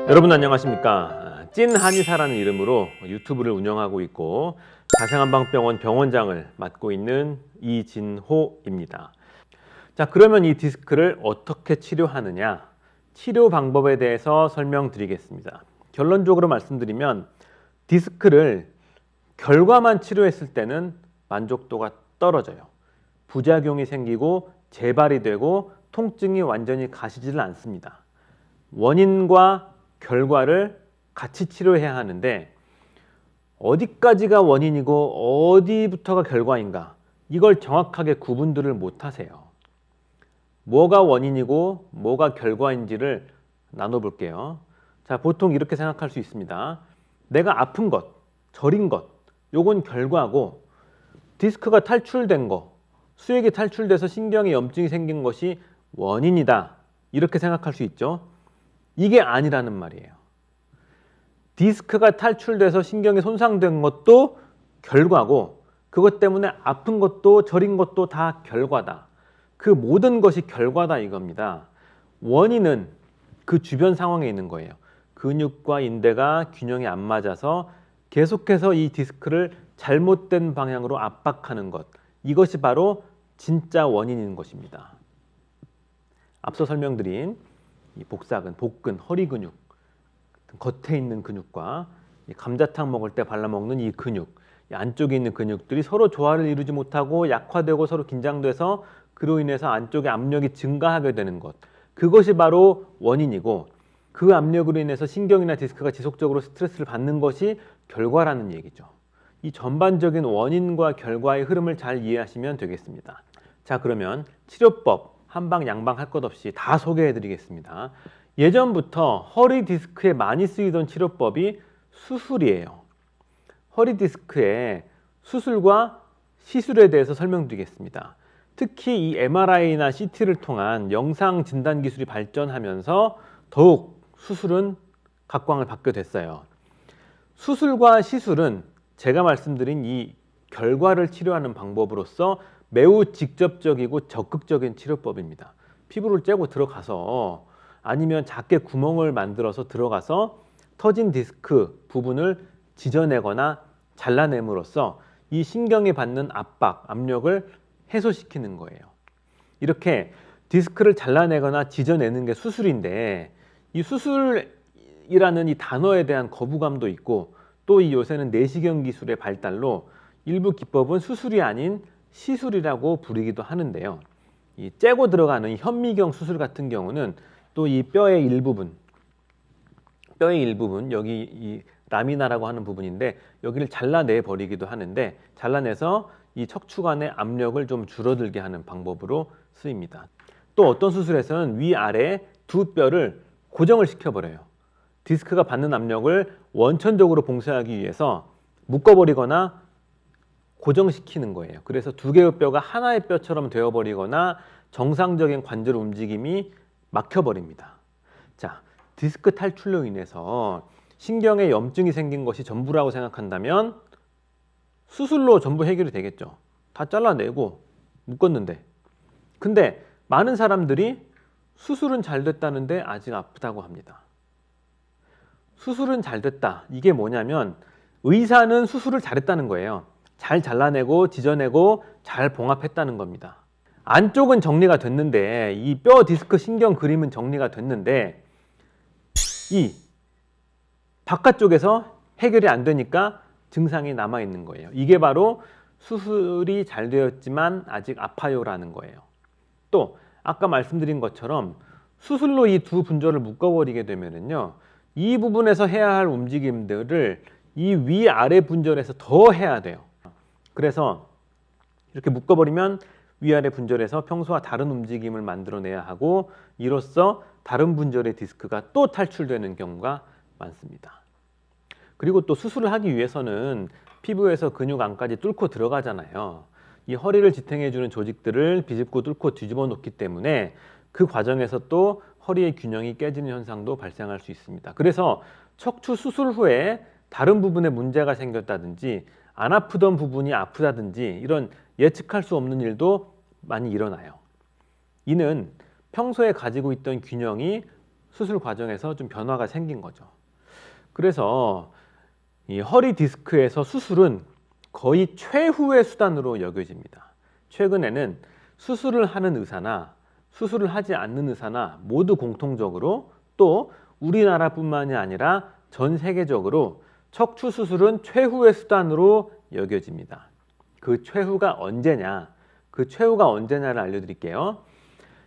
여러분 안녕하십니까? 찐 한의사라는 이름으로 유튜브를 운영하고 있고 자생한방병원 병원장을 맡고 있는 이진호입니다. 자, 그러면 이 디스크를 어떻게 치료하느냐? 치료 방법에 대해서 설명드리겠습니다. 결론적으로 말씀드리면 디스크를 결과만 치료했을 때는 만족도가 떨어져요. 부작용이 생기고 재발이 되고 통증이 완전히 가시지를 않습니다. 원인과 결과를 같이 치료해야 하는데 어디까지가 원인이고 어디부터가 결과인가, 이걸 정확하게 구분들을 못하세요. 뭐가 원인이고 뭐가 결과인지를 나눠볼게요. 자, 보통 이렇게 생각할 수 있습니다. 내가 아픈 것, 저린 것, 요건 결과고, 디스크가 탈출된 거, 수액이 탈출돼서 신경에 염증이 생긴 것이 원인이다, 이렇게 생각할 수 있죠. 이게 아니라는 말이에요. 디스크가 탈출돼서 신경이 손상된 것도 결과고, 그것 때문에 아픈 것도 저린 것도 다 결과다. 그 모든 것이 결과다 이겁니다. 원인은 그 주변 상황에 있는 거예요. 근육과 인대가 균형이 안 맞아서 계속해서 이 디스크를 잘못된 방향으로 압박하는 것, 이것이 바로 진짜 원인인 것입니다. 앞서 설명드린 이 복사근, 복근, 허리 근육, 겉에 있는 근육과 감자탕 먹을 때 발라먹는 이 근육, 이 안쪽에 있는 근육들이 서로 조화를 이루지 못하고 약화되고 서로 긴장돼서 그로 인해서 안쪽에 압력이 증가하게 되는 것, 그것이 바로 원인이고, 그 압력으로 인해서 신경이나 디스크가 지속적으로 스트레스를 받는 것이 결과라는 얘기죠. 이 전반적인 원인과 결과의 흐름을 잘 이해하시면 되겠습니다. 자, 그러면 치료법 한방 양방 할 것 없이 다 소개해 드리겠습니다. 예전부터 허리 디스크에 많이 쓰이던 치료법이 수술이에요. 허리 디스크의 수술과 시술에 대해서 설명드리겠습니다. 특히 이 MRI나 CT를 통한 영상 진단 기술이 발전하면서 더욱 수술은 각광을 받게 됐어요. 수술과 시술은 제가 말씀드린 이 결과를 치료하는 방법으로서 매우 직접적이고 적극적인 치료법입니다. 피부를 째고 들어가서, 아니면 작게 구멍을 만들어서 들어가서 터진 디스크 부분을 지져내거나 잘라냄으로써 이 신경이 받는 압박, 압력을 해소시키는 거예요. 이렇게 디스크를 잘라내거나 지져내는 게 수술인데, 이 수술이라는 이 단어에 대한 거부감도 있고, 또 이 요새는 내시경 기술의 발달로 일부 기법은 수술이 아닌 시술이라고 부르기도 하는데요. 이 째고 들어가는 현미경 수술 같은 경우는 또 이 뼈의 일부분, 여기 이 라미나라고 하는 부분인데, 여기를 잘라내 버리기도 하는데, 잘라내서 이 척추관의 압력을 좀 줄어들게 하는 방법으로 쓰입니다. 또 어떤 수술에서는 위아래 두 뼈를 고정을 시켜버려요. 디스크가 받는 압력을 원천적으로 봉쇄하기 위해서 묶어버리거나 고정시키는 거예요. 그래서 두 개의 뼈가 하나의 뼈처럼 되어버리거나 정상적인 관절 움직임이 막혀버립니다. 자, 디스크 탈출로 인해서 신경에 염증이 생긴 것이 전부라고 생각한다면 수술로 전부 해결이 되겠죠. 다 잘라내고 묶었는데. 근데 많은 사람들이 수술은 잘 됐다는데 아직 아프다고 합니다. 수술은 잘 됐다, 이게 뭐냐면 의사는 수술을 잘했다는 거예요. 잘 잘라내고 지져내고 잘 봉합했다는 겁니다. 안쪽은 정리가 됐는데, 이 뼈 디스크 신경 그림은 정리가 됐는데, 이 바깥쪽에서 해결이 안 되니까 증상이 남아 있는 거예요. 이게 바로 수술이 잘 되었지만 아직 아파요라는 거예요. 또 아까 말씀드린 것처럼 수술로 이 두 분절을 묶어버리게 되면은요, 이 부분에서 해야 할 움직임들을 이 위아래 분절에서 더 해야 돼요. 그래서 이렇게 묶어버리면 위아래 분절에서 평소와 다른 움직임을 만들어내야 하고, 이로써 다른 분절의 디스크가 또 탈출되는 경우가 많습니다. 그리고 또 수술을 하기 위해서는 피부에서 근육 안까지 뚫고 들어가잖아요. 이 허리를 지탱해주는 조직들을 비집고 뚫고 뒤집어 놓기 때문에 그 과정에서 또 허리의 균형이 깨지는 현상도 발생할 수 있습니다. 그래서 척추 수술 후에 다른 부분에 문제가 생겼다든지 안 아프던 부분이 아프다든지 이런 예측할 수 없는 일도 많이 일어나요. 이는 평소에 가지고 있던 균형이 수술 과정에서 좀 변화가 생긴 거죠. 그래서 이 허리 디스크에서 수술은 거의 최후의 수단으로 여겨집니다. 최근에는 수술을 하는 의사나 수술을 하지 않는 의사나 모두 공통적으로 또 우리나라뿐만이 아니라 전 세계적으로 척추 수술은 최후의 수단으로 여겨집니다. 그 최후가 언제냐를 알려드릴게요.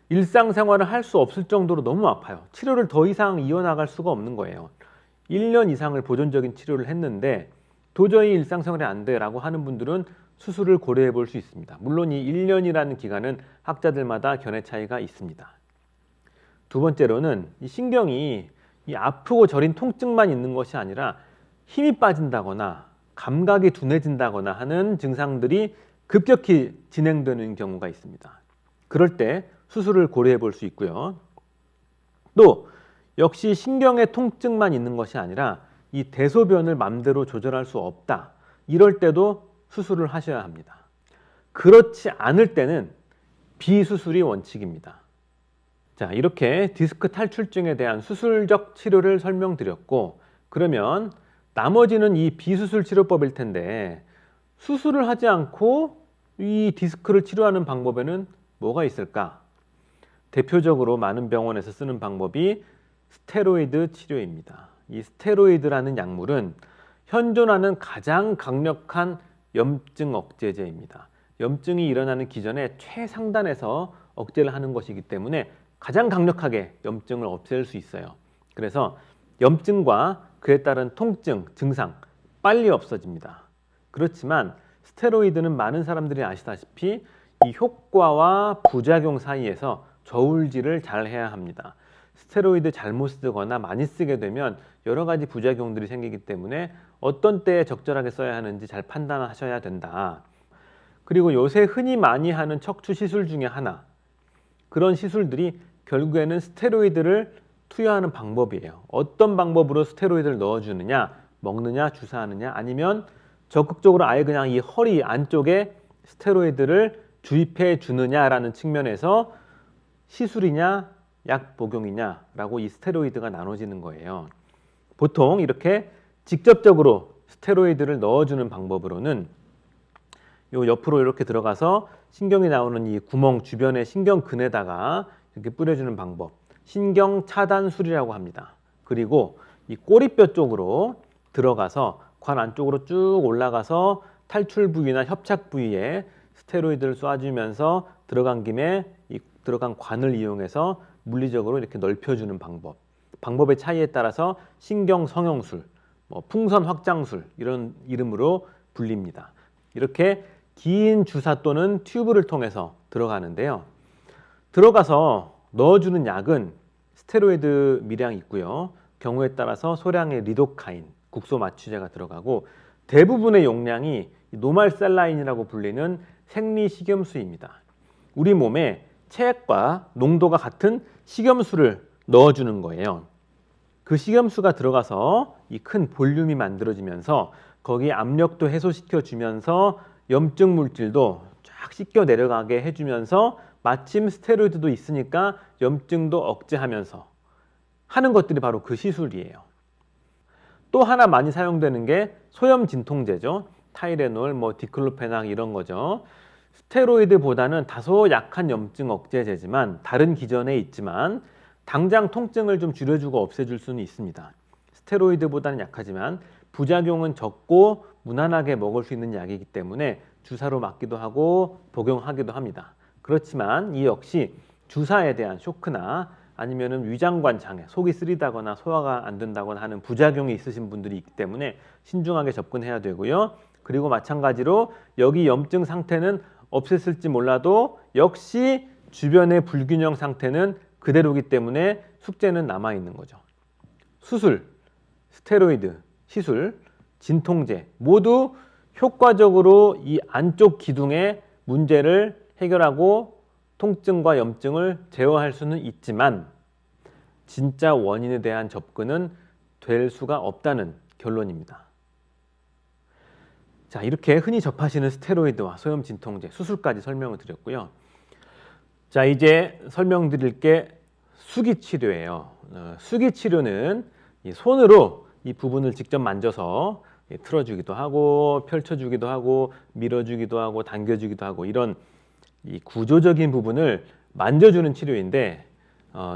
일상생활을 할 수 없을 정도로 너무 아파요. 치료를 더 이상 이어나갈 수가 없는 거예요. 1년 이상을 보존적인 치료를 했는데 도저히 일상생활이 안 돼라고 하는 분들은 수술을 고려해 볼 수 있습니다. 물론 이 1년이라는 기간은 학자들마다 견해 차이가 있습니다. 두 번째로는 이 신경이 이 아프고 저린 통증만 있는 것이 아니라 힘이 빠진다거나 감각이 둔해진다거나 하는 증상들이 급격히 진행되는 경우가 있습니다. 그럴 때 수술을 고려해 볼 수 있고요. 또 역시 신경의 통증만 있는 것이 아니라 이 대소변을 마음대로 조절할 수 없다. 이럴 때도 수술을 하셔야 합니다. 그렇지 않을 때는 비수술이 원칙입니다. 자, 이렇게 디스크 탈출증에 대한 수술적 치료를 설명드렸고, 그러면 나머지는 이 비수술 치료법일 텐데 수술을 하지 않고 이 디스크를 치료하는 방법에는 뭐가 있을까? 대표적으로 많은 병원에서 쓰는 방법이 스테로이드 치료입니다. 이 스테로이드라는 약물은 현존하는 가장 강력한 염증 억제제입니다. 염증이 일어나는 기전에 최상단에서 억제를 하는 것이기 때문에 가장 강력하게 염증을 없앨 수 있어요. 그래서 염증과 그에 따른 통증, 증상 빨리 없어집니다. 그렇지만 스테로이드는 많은 사람들이 아시다시피 이 효과와 부작용 사이에서 저울질을 잘 해야 합니다. 스테로이드 잘못 쓰거나 많이 쓰게 되면 여러 가지 부작용들이 생기기 때문에 어떤 때에 적절하게 써야 하는지 잘 판단하셔야 된다. 그리고 요새 흔히 많이 하는 척추 시술 중에 하나, 그런 시술들이 결국에는 스테로이드를 투여하는 방법이에요. 어떤 방법으로 스테로이드를 넣어주느냐, 먹느냐, 주사하느냐, 아니면 적극적으로 아예 그냥 이 허리 안쪽에 스테로이드를 주입해 주느냐라는 측면에서 시술이냐 약 복용이냐라고 이 스테로이드가 나눠지는 거예요. 보통 이렇게 직접적으로 스테로이드를 넣어주는 방법으로는 요 옆으로 이렇게 들어가서 신경이 나오는 이 구멍 주변의 신경근에다가 이렇게 뿌려주는 방법, 신경 차단술이라고 합니다. 그리고 이 꼬리뼈 쪽으로 들어가서 관 안쪽으로 쭉 올라가서 탈출 부위나 협착 부위에 스테로이드를 쏴주면서 들어간 김에 이 들어간 관을 이용해서 물리적으로 이렇게 넓혀주는 방법. 방법의 차이에 따라서 신경 성형술, 풍선 확장술 이런 이름으로 불립니다. 이렇게 긴 주사 또는 튜브를 통해서 들어가는데요. 들어가서 넣어주는 약은 스테로이드 미량이 있고요. 경우에 따라서 소량의 리도카인, 국소 마취제가 들어가고 대부분의 용량이 노말셀라인이라고 불리는 생리식염수입니다. 우리 몸에 체액과 농도가 같은 식염수를 넣어주는 거예요. 그 식염수가 들어가서 이 큰 볼륨이 만들어지면서 거기에 압력도 해소시켜주면서 염증 물질도 쫙 씻겨 내려가게 해주면서 마침 스테로이드도 있으니까 염증도 억제하면서 하는 것들이 바로 그 시술이에요. 또 하나 많이 사용되는 게 소염 진통제죠. 타이레놀, 디클로페낙 이런 거죠. 스테로이드보다는 다소 약한 염증 억제제지만 다른 기전에 있지만 당장 통증을 좀 줄여주고 없애줄 수는 있습니다. 스테로이드보다는 약하지만 부작용은 적고 무난하게 먹을 수 있는 약이기 때문에 주사로 맞기도 하고 복용하기도 합니다. 그렇지만 이 역시 주사에 대한 쇼크나 아니면은 위장관 장애, 속이 쓰리다거나 소화가 안 된다거나 하는 부작용이 있으신 분들이 있기 때문에 신중하게 접근해야 되고요. 그리고 마찬가지로 여기 염증 상태는 없앴을지 몰라도 역시 주변의 불균형 상태는 그대로이기 때문에 숙제는 남아 있는 거죠. 수술, 스테로이드, 시술, 진통제 모두 효과적으로 이 안쪽 기둥의 문제를 해결하고 통증과 염증을 제어할 수는 있지만 진짜 원인에 대한 접근은 될 수가 없다는 결론입니다. 자, 이렇게 흔히 접하시는 스테로이드와 소염 진통제, 수술까지 설명을 드렸고요. 자, 이제 설명드릴 게 수기 치료예요. 수기 치료는 이 손으로 이 부분을 직접 만져서 틀어주기도 하고 펼쳐주기도 하고 밀어주기도 하고 당겨주기도 하고 이런 이 구조적인 부분을 만져주는 치료인데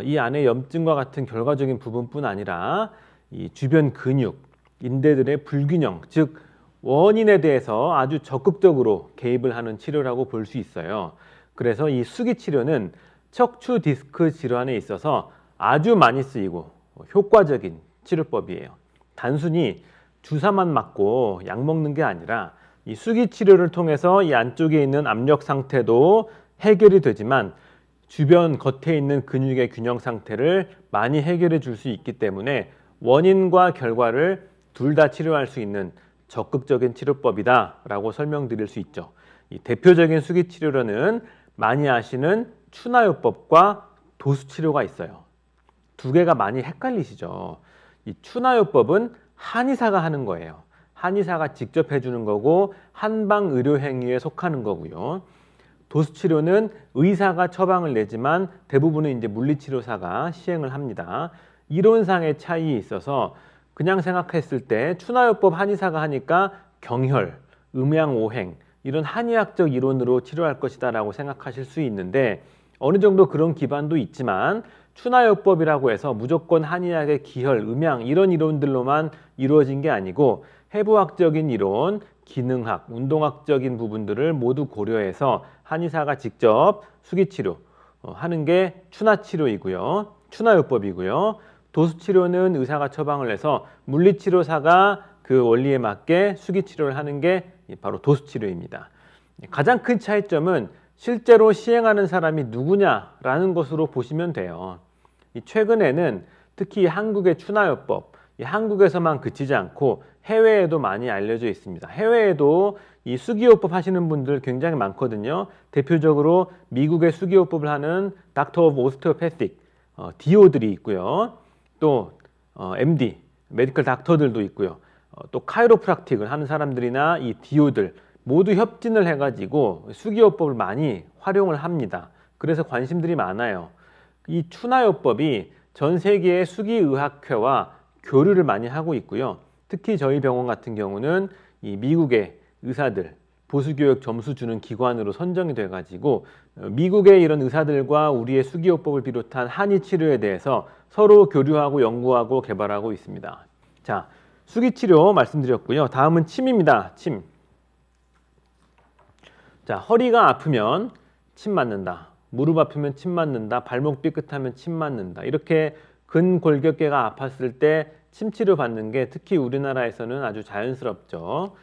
이 안에 염증과 같은 결과적인 부분뿐 아니라 이 주변 근육, 인대들의 불균형, 즉 원인에 대해서 아주 적극적으로 개입을 하는 치료라고 볼 수 있어요. 그래서 이 수기 치료는 척추 디스크 질환에 있어서 아주 많이 쓰이고 효과적인 치료법이에요. 단순히 주사만 맞고 약 먹는 게 아니라 이 수기 치료를 통해서 이 안쪽에 있는 압력 상태도 해결이 되지만 주변 겉에 있는 근육의 균형 상태를 많이 해결해 줄 수 있기 때문에 원인과 결과를 둘 다 치료할 수 있는 적극적인 치료법이다라고 설명드릴 수 있죠. 이 대표적인 수기 치료로는 많이 아시는 추나요법과 도수치료가 있어요. 두 개가 많이 헷갈리시죠. 이 추나요법은 한의사가 하는 거예요. 한의사가 직접 해주는 거고 한방의료행위에 속하는 거고요. 도수치료는 의사가 처방을 내지만 대부분은 이제 물리치료사가 시행을 합니다. 이론상의 차이에 있어서 그냥 생각했을 때 추나요법 한의사가 하니까 경혈, 음양오행 이런 한의학적 이론으로 치료할 것이다 라고 생각하실 수 있는데 어느 정도 그런 기반도 있지만 추나요법이라고 해서 무조건 한의학의 기혈, 음양 이런 이론들로만 이루어진 게 아니고 해부학적인 이론, 기능학, 운동학적인 부분들을 모두 고려해서 한의사가 직접 수기치료 하는 게 추나치료이고요. 추나요법이고요. 도수치료는 의사가 처방을 해서 물리치료사가 그 원리에 맞게 수기치료를 하는 게 바로 도수치료입니다. 가장 큰 차이점은 실제로 시행하는 사람이 누구냐라는 것으로 보시면 돼요. 최근에는 특히 한국의 추나요법, 한국에서만 그치지 않고 해외에도 많이 알려져 있습니다. 해외에도 이 수기요법 하시는 분들 굉장히 많거든요. 대표적으로 미국의 수기요법을 하는 닥터 오브 오스테오패틱, DO들이 있고요. 또 MD, 메디컬 닥터들도 있고요. 또 카이로프락틱을 하는 사람들이나 이 DO들 모두 협진을 해가지고 수기요법을 많이 활용을 합니다. 그래서 관심들이 많아요. 이 추나요법이 전 세계의 수기의학회와 교류를 많이 하고 있고요. 특히 저희 병원 같은 경우는 이 미국의 의사들 보수교육 점수 주는 기관으로 선정이 돼가지고 미국의 이런 의사들과 우리의 수기요법을 비롯한 한의 치료에 대해서 서로 교류하고 연구하고 개발하고 있습니다. 자, 수기치료 말씀드렸고요. 다음은 침입니다. 침. 자, 허리가 아프면 침 맞는다. 무릎 아프면 침 맞는다. 발목 삐끗하면 침 맞는다. 이렇게 근골격계가 아팠을 때 침 치료 받는 게 특히 우리나라에서는 아주 자연스럽죠.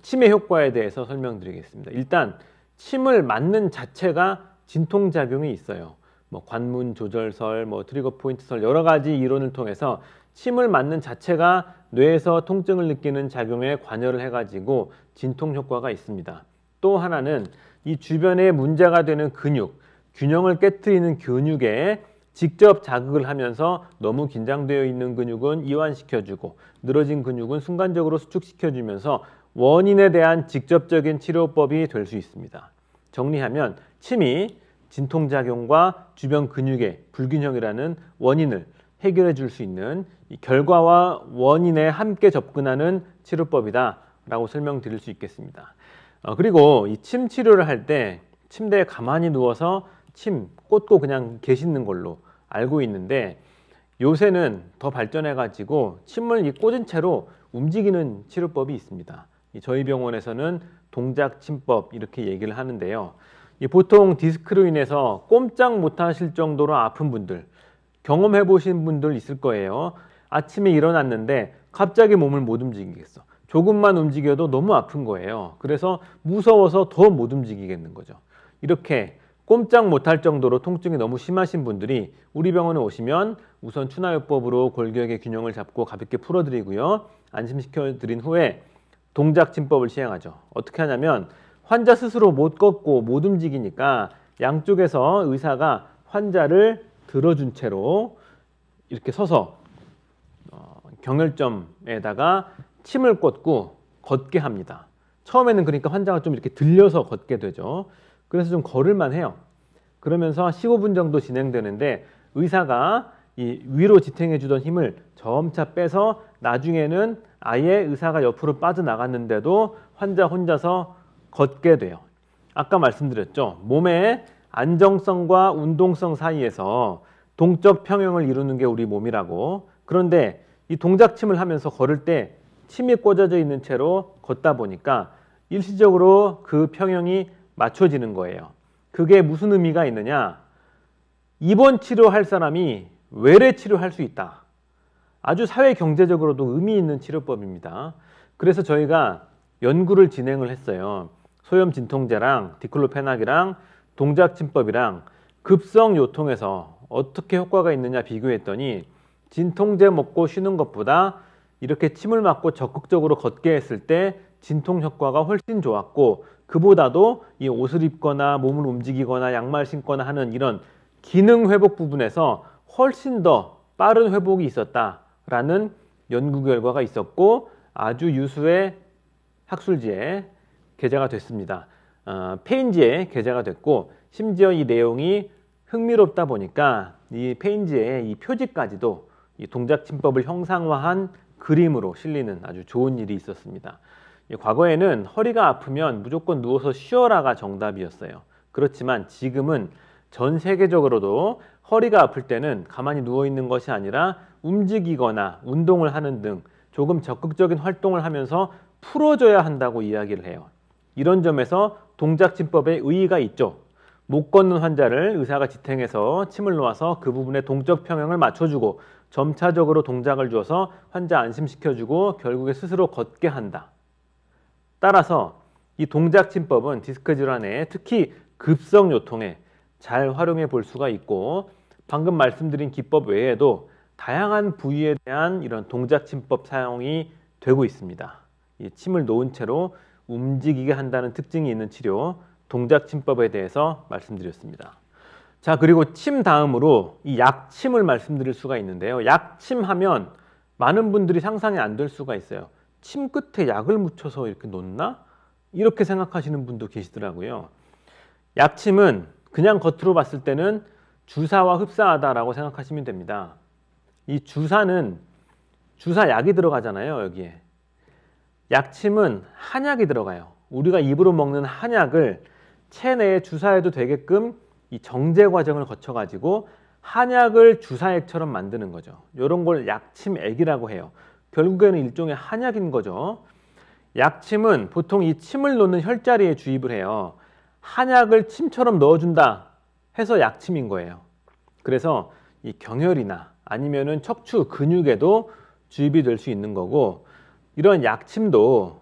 침의 효과에 대해서 설명드리겠습니다. 일단 침을 맞는 자체가 진통작용이 있어요. 뭐 관문 조절설, 뭐 트리거 포인트설 여러 가지 이론을 통해서 침을 맞는 자체가 뇌에서 통증을 느끼는 작용에 관여를 해가지고 진통 효과가 있습니다. 또 하나는 이 주변에 문제가 되는 근육, 균형을 깨트리는 근육에 직접 자극을 하면서 너무 긴장되어 있는 근육은 이완시켜주고 늘어진 근육은 순간적으로 수축시켜주면서 원인에 대한 직접적인 치료법이 될 수 있습니다. 정리하면 침이 진통작용과 주변 근육의 불균형이라는 원인을 해결해 줄 수 있는 이 결과와 원인에 함께 접근하는 치료법이다 라고 설명드릴 수 있겠습니다. 그리고 이 침 치료를 할 때 침대에 가만히 누워서 침 꽂고 그냥 계시는 걸로 알고 있는데 요새는 더 발전해 가지고 침을 꽂은 채로 움직이는 치료법이 있습니다. 저희 병원에서는 동작 침법 이렇게 얘기를 하는데요. 보통 디스크로 인해서 꼼짝 못하실 정도로 아픈 분들 경험해 보신 분들 있을 거예요. 아침에 일어났는데 갑자기 몸을 못 움직이겠어. 조금만 움직여도 너무 아픈 거예요. 그래서 무서워서 더 못 움직이겠는 거죠. 이렇게 꼼짝 못할 정도로 통증이 너무 심하신 분들이 우리 병원에 오시면 우선 추나요법으로 골격의 균형을 잡고 가볍게 풀어드리고요. 안심시켜드린 후에 동작침법을 시행하죠. 어떻게 하냐면 환자 스스로 못 걷고 못 움직이니까 양쪽에서 의사가 환자를 들어준 채로 이렇게 서서 경혈점에다가 침을 꽂고 걷게 합니다. 처음에는 그러니까 환자가 좀 이렇게 들려서 걷게 되죠. 그래서 좀 걸을만 해요. 그러면서 15분 정도 진행되는데 의사가 이 위로 지탱해 주던 힘을 점차 빼서 나중에는 아예 의사가 옆으로 빠져나갔는데도 환자 혼자서 걷게 돼요. 아까 말씀드렸죠. 몸의 안정성과 운동성 사이에서 동적 평형을 이루는 게 우리 몸이라고. 그런데 이 동작침을 하면서 걸을 때 침이 꽂아져 있는 채로 걷다 보니까 일시적으로 그 평형이 맞춰지는 거예요. 그게 무슨 의미가 있느냐? 입원 치료할 사람이 외래 치료할 수 있다. 아주 사회 경제적으로도 의미 있는 치료법입니다. 그래서 저희가 연구를 진행을 했어요. 소염 진통제랑 디클로페낙이랑 동작침법이랑 급성 요통에서 어떻게 효과가 있느냐 비교했더니 진통제 먹고 쉬는 것보다 이렇게 침을 맞고 적극적으로 걷게 했을 때 진통 효과가 훨씬 좋았고, 그보다도 이 옷을 입거나 몸을 움직이거나 양말 신거나 하는 이런 기능 회복 부분에서 훨씬 더 빠른 회복이 있었다라는 연구 결과가 있었고, 아주 유수의 학술지에 게재가 됐습니다. 페인지에 게재가 됐고, 심지어 이 내용이 흥미롭다 보니까 이 페인지의 이 표지까지도 이 동작침법을 형상화한 그림으로 실리는 아주 좋은 일이 있었습니다. 과거에는 허리가 아프면 무조건 누워서 쉬어라가 정답이었어요. 그렇지만 지금은 전 세계적으로도 허리가 아플 때는 가만히 누워 있는 것이 아니라 움직이거나 운동을 하는 등 조금 적극적인 활동을 하면서 풀어줘야 한다고 이야기를 해요. 이런 점에서 동작침법에 의의가 있죠. 못 걷는 환자를 의사가 지탱해서 침을 놓아서 그 부분에 동적 평형을 맞춰주고 점차적으로 동작을 줘서 환자 안심시켜주고 결국에 스스로 걷게 한다. 따라서 이 동작침법은 디스크 질환에 특히 급성 요통에 잘 활용해 볼 수가 있고, 방금 말씀드린 기법 외에도 다양한 부위에 대한 이런 동작침법 사용이 되고 있습니다. 이 침을 놓은 채로 움직이게 한다는 특징이 있는 치료, 동작침법에 대해서 말씀드렸습니다. 자, 그리고 침 다음으로 이 약침을 말씀드릴 수가 있는데요. 약침하면 많은 분들이 상상이 안 될 수가 있어요. 침 끝에 약을 묻혀서 이렇게 놓나? 이렇게 생각하시는 분도 계시더라고요. 약침은 그냥 겉으로 봤을 때는 주사와 흡사하다라고 생각하시면 됩니다. 이 주사는 주사약이 들어가잖아요, 여기에. 약침은 한약이 들어가요. 우리가 입으로 먹는 한약을 체내에 주사해도 되게끔 이 정제 과정을 거쳐가지고 한약을 주사액처럼 만드는 거죠. 이런 걸 약침액이라고 해요. 결국에는 일종의 한약인 거죠. 약침은 보통 이 침을 놓는 혈자리에 주입을 해요. 한약을 침처럼 넣어준다 해서 약침인 거예요. 그래서 이 경혈이나 아니면은 척추 근육에도 주입이 될 수 있는 거고, 이런 약침도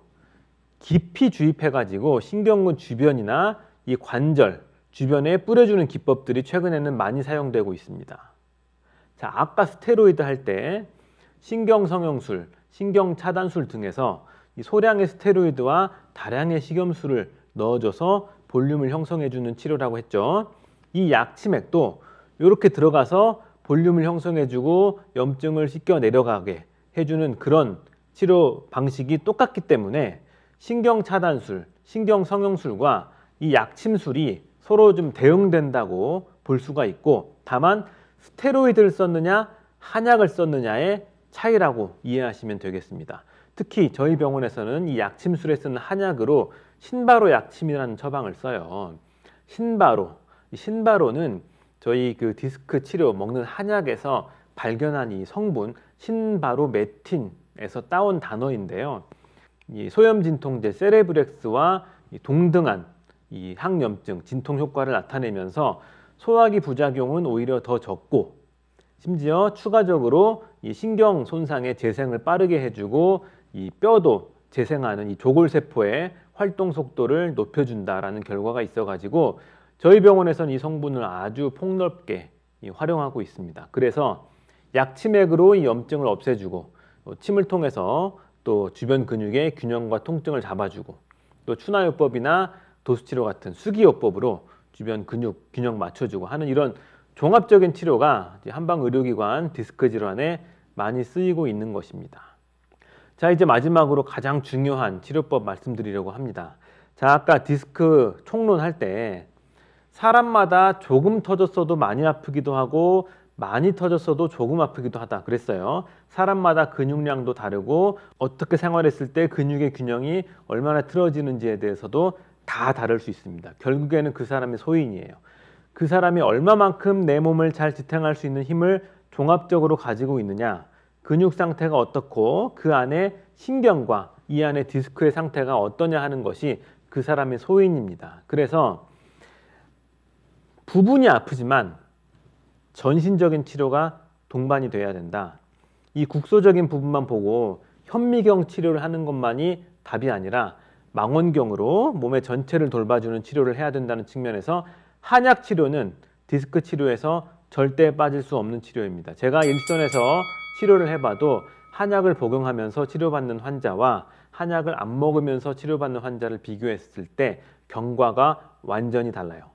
깊이 주입해가지고 신경근 주변이나 이 관절 주변에 뿌려주는 기법들이 최근에는 많이 사용되고 있습니다. 자, 아까 스테로이드 할 때 신경성형술, 신경차단술 등에서 이 소량의 스테로이드와 다량의 식염수를 넣어줘서 볼륨을 형성해주는 치료라고 했죠. 이 약침액도 이렇게 들어가서 볼륨을 형성해주고 염증을 씻겨 내려가게 해주는 그런 치료 방식이 똑같기 때문에 신경차단술, 신경성형술과 이 약침술이 서로 좀 대응된다고 볼 수가 있고, 다만 스테로이드를 썼느냐 한약을 썼느냐의 차이라고 이해하시면 되겠습니다. 특히 저희 병원에서는 이 약침술에 쓰는 한약으로 신바로 약침이라는 처방을 써요. 이 신바로는 저희 그 디스크 치료 먹는 한약에서 발견한 이 성분 신바로메틴에서 따온 단어인데요. 이 소염 진통제 세레브렉스와 이 동등한 이 항염증, 진통 효과를 나타내면서 소화기 부작용은 오히려 더 적고, 심지어 추가적으로 이 신경 손상의 재생을 빠르게 해주고 이 뼈도 재생하는 이 조골세포의 활동 속도를 높여준다라는 결과가 있어가지고 저희 병원에서는 이 성분을 아주 폭넓게 활용하고 있습니다. 그래서 약침액으로 이 염증을 없애주고, 침을 통해서 또 주변 근육의 균형과 통증을 잡아주고, 또 추나요법이나 도수치료 같은 수기요법으로 주변 근육 균형 맞춰주고 하는 이런 종합적인 치료가 한방의료기관 디스크 질환에 많이 쓰이고 있는 것입니다. 자, 이제 마지막으로 가장 중요한 치료법 말씀드리려고 합니다. 자, 아까 디스크 총론할 때 사람마다 조금 터졌어도 많이 아프기도 하고 많이 터졌어도 조금 아프기도 하다 그랬어요. 사람마다 근육량도 다르고 어떻게 생활했을 때 근육의 균형이 얼마나 틀어지는지에 대해서도 다 다를 수 있습니다. 결국에는 그 사람의 소인이에요. 그 사람이 얼마만큼 내 몸을 잘 지탱할 수 있는 힘을 종합적으로 가지고 있느냐, 근육 상태가 어떻고 그 안에 신경과 이 안에 디스크의 상태가 어떠냐 하는 것이 그 사람의 소인입니다. 그래서 부분이 아프지만 전신적인 치료가 동반이 돼야 된다. 이 국소적인 부분만 보고 현미경 치료를 하는 것만이 답이 아니라 망원경으로 몸의 전체를 돌봐주는 치료를 해야 된다는 측면에서 한약 치료는 디스크 치료에서 절대 빠질 수 없는 치료입니다. 제가 일선에서 치료를 해봐도 한약을 복용하면서 치료받는 환자와 한약을 안 먹으면서 치료받는 환자를 비교했을 때 경과가 완전히 달라요.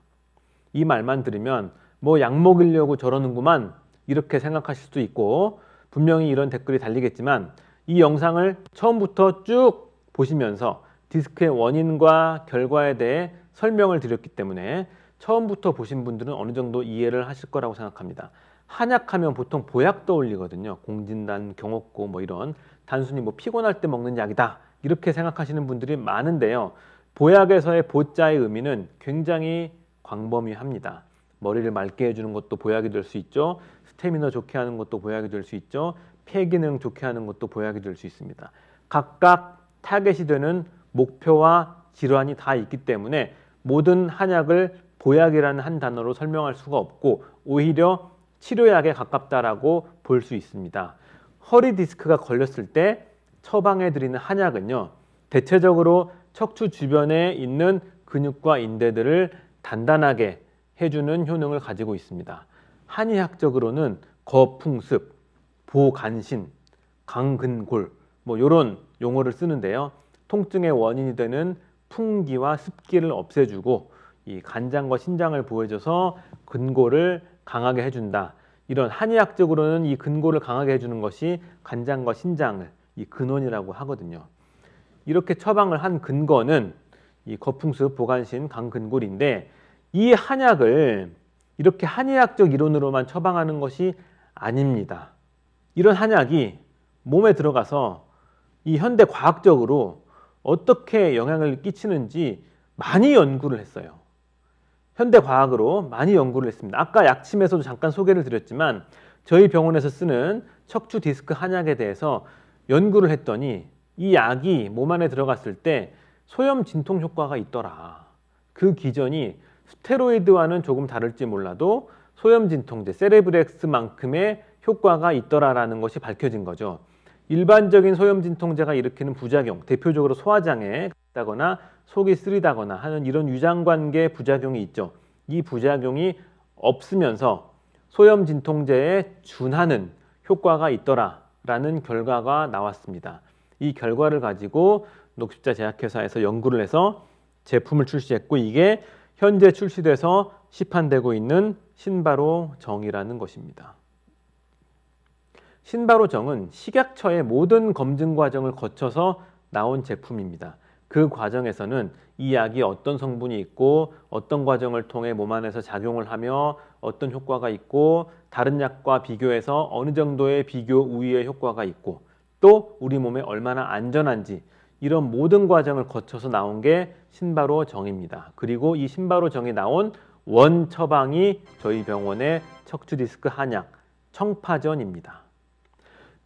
이 말만 들으면 뭐 약 먹으려고 저러는구만 이렇게 생각하실 수도 있고 분명히 이런 댓글이 달리겠지만 이 영상을 처음부터 쭉 보시면서 디스크의 원인과 결과에 대해 설명을 드렸기 때문에 처음부터 보신 분들은 어느 정도 이해를 하실 거라고 생각합니다. 한약하면 보통 보약 떠올리거든요. 공진단, 경옥고 뭐 이런 단순히 뭐 피곤할 때 먹는 약이다 이렇게 생각하시는 분들이 많은데요. 보약에서의 보자의 의미는 굉장히 광범위합니다. 머리를 맑게 해주는 것도 보약이 될 수 있죠. 스태미너 좋게 하는 것도 보약이 될 수 있죠. 폐기능 좋게 하는 것도 보약이 될 수 있습니다. 각각 타겟이 되는 목표와 질환이 다 있기 때문에 모든 한약을 보약이라는 한 단어로 설명할 수가 없고 오히려 치료약에 가깝다라고 볼 수 있습니다. 허리 디스크가 걸렸을 때 처방해 드리는 한약은요. 대체적으로 척추 주변에 있는 근육과 인대들을 단단하게 해주는 효능을 가지고 있습니다. 한의학적으로는 거풍습, 보간신, 강근골 뭐 이런 용어를 쓰는데요. 통증의 원인이 되는 풍기와 습기를 없애주고 이 간장과 신장을 보호해줘서 근골을 강하게 해준다. 이런 한의학적으로는 이 근골을 강하게 해주는 것이 간장과 신장을 이 근원이라고 하거든요. 이렇게 처방을 한 근거는 이 거풍습, 보간신, 강근골인데 이 한약을 이렇게 한의학적 이론으로만 처방하는 것이 아닙니다. 이런 한약이 몸에 들어가서 이 현대 과학적으로 어떻게 영향을 끼치는지 많이 연구를 했어요. 현대 과학으로 많이 연구를 했습니다. 아까 약침에서도 잠깐 소개를 드렸지만 저희 병원에서 쓰는 척추 디스크 한약에 대해서 연구를 했더니 이 약이 몸 안에 들어갔을 때 소염 진통 효과가 있더라. 그 기전이 스테로이드와는 조금 다를지 몰라도 소염 진통제 세레브렉스만큼의 효과가 있더라라는 것이 밝혀진 거죠. 일반적인 소염 진통제가 일으키는 부작용, 대표적으로 소화장애 다거나 속이 쓰리다거나 하는 이런 유장관계 부작용이 있죠. 이 부작용이 없으면서 소염 진통제에 준하는 효과가 있더라라는 결과가 나왔습니다. 이 결과를 가지고 녹십자 제약회사에서 연구를 해서 제품을 출시했고 이게 현재 출시돼서 시판되고 있는 신바로정이라는 것입니다. 신바로정은 식약처의 모든 검증 과정을 거쳐서 나온 제품입니다. 그 과정에서는 이 약이 어떤 성분이 있고 어떤 과정을 통해 몸 안에서 작용을 하며 어떤 효과가 있고 다른 약과 비교해서 어느 정도의 비교 우위의 효과가 있고 또 우리 몸에 얼마나 안전한지 이런 모든 과정을 거쳐서 나온 게 신바로정입니다. 그리고 이 신바로정이 나온 원 처방이 저희 병원의 척추 디스크 한약 청파전입니다.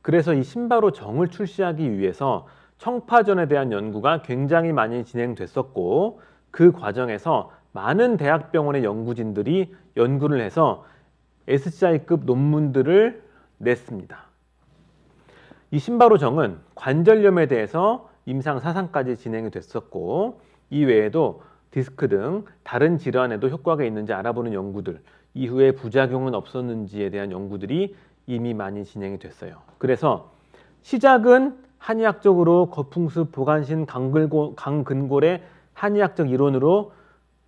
그래서 이 신바로정을 출시하기 위해서 청파전에 대한 연구가 굉장히 많이 진행됐었고 그 과정에서 많은 대학병원의 연구진들이 연구를 해서 SCI급 논문들을 냈습니다. 이 신바로정은 관절염에 대해서 임상 4상까지 진행이 됐었고 이 외에도 디스크 등 다른 질환에도 효과가 있는지 알아보는 연구들, 이후에 부작용은 없었는지에 대한 연구들이 이미 많이 진행이 됐어요. 그래서 시작은 한의학적으로 거풍습, 보간신, 강근골의 한의학적 이론으로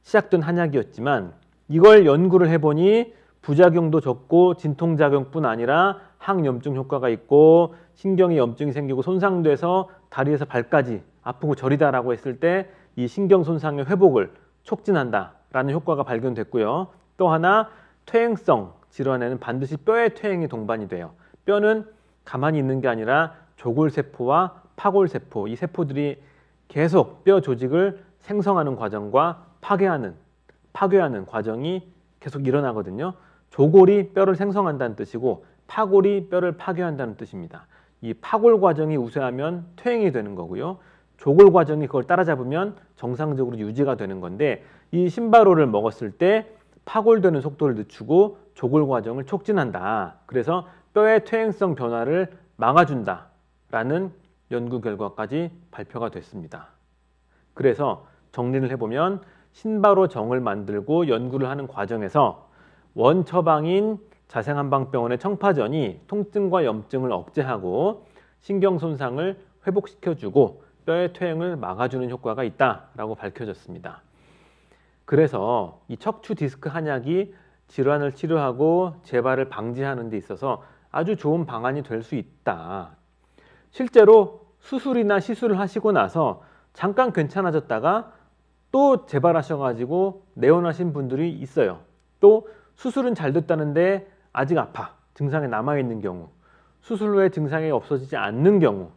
시작된 한약이었지만 이걸 연구를 해보니 부작용도 적고 진통작용뿐 아니라 항염증 효과가 있고 신경에 염증이 생기고 손상돼서 다리에서 발까지 아프고 저리다라고 했을 때 이 신경 손상의 회복을 촉진한다라는 효과가 발견됐고요. 또 하나 퇴행성 질환에는 반드시 뼈의 퇴행이 동반이 돼요. 뼈는 가만히 있는 게 아니라 조골세포와 파골세포, 이 세포들이 계속 뼈 조직을 생성하는 과정과 파괴하는 과정이 계속 일어나거든요. 조골이 뼈를 생성한다는 뜻이고 파골이 뼈를 파괴한다는 뜻입니다. 이 파골 과정이 우세하면 퇴행이 되는 거고요. 조골 과정이 그걸 따라잡으면 정상적으로 유지가 되는 건데, 이 신바로를 먹었을 때 파골되는 속도를 늦추고 조골 과정을 촉진한다. 그래서 뼈의 퇴행성 변화를 막아준다라는 연구 결과까지 발표가 됐습니다. 그래서 정리를 해보면 신바로 정을 만들고 연구를 하는 과정에서 원처방인 자생한방병원의 청파전이 통증과 염증을 억제하고 신경 손상을 회복시켜주고 뼈의 퇴행을 막아주는 효과가 있다라고 밝혀졌습니다. 그래서 이 척추 디스크 한약이 질환을 치료하고 재발을 방지하는 데 있어서 아주 좋은 방안이 될 수 있다. 실제로 수술이나 시술을 하시고 나서 잠깐 괜찮아졌다가 또 재발하셔가지고 내원하신 분들이 있어요. 또 수술은 잘 됐다는데 아직 아파, 증상이 남아있는 경우, 수술 후에 증상이 없어지지 않는 경우,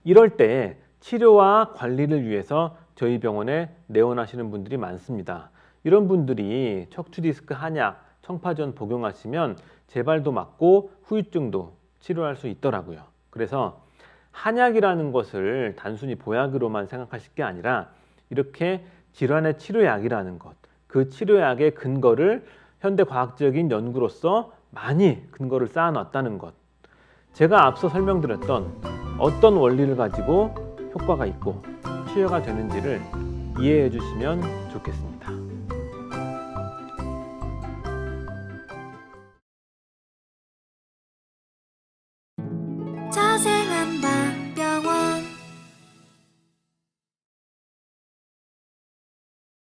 이럴 때 치료와 관리를 위해서 저희 병원에 내원하시는 분들이 많습니다. 이런 분들이 척추 디스크 한약, 청파전 복용하시면 재발도 막고 후유증도 치료할 수 있더라고요. 그래서 한약이라는 것을 단순히 보약으로만 생각하실 게 아니라 이렇게 질환의 치료약이라는 것, 그 치료약의 근거를 현대과학적인 연구로서 많이 근거를 쌓아놨다는 것, 제가 앞서 설명드렸던 어떤 원리를 가지고 효과가 있고 치료가 되는지를 이해해 주시면 좋겠습니다. 자세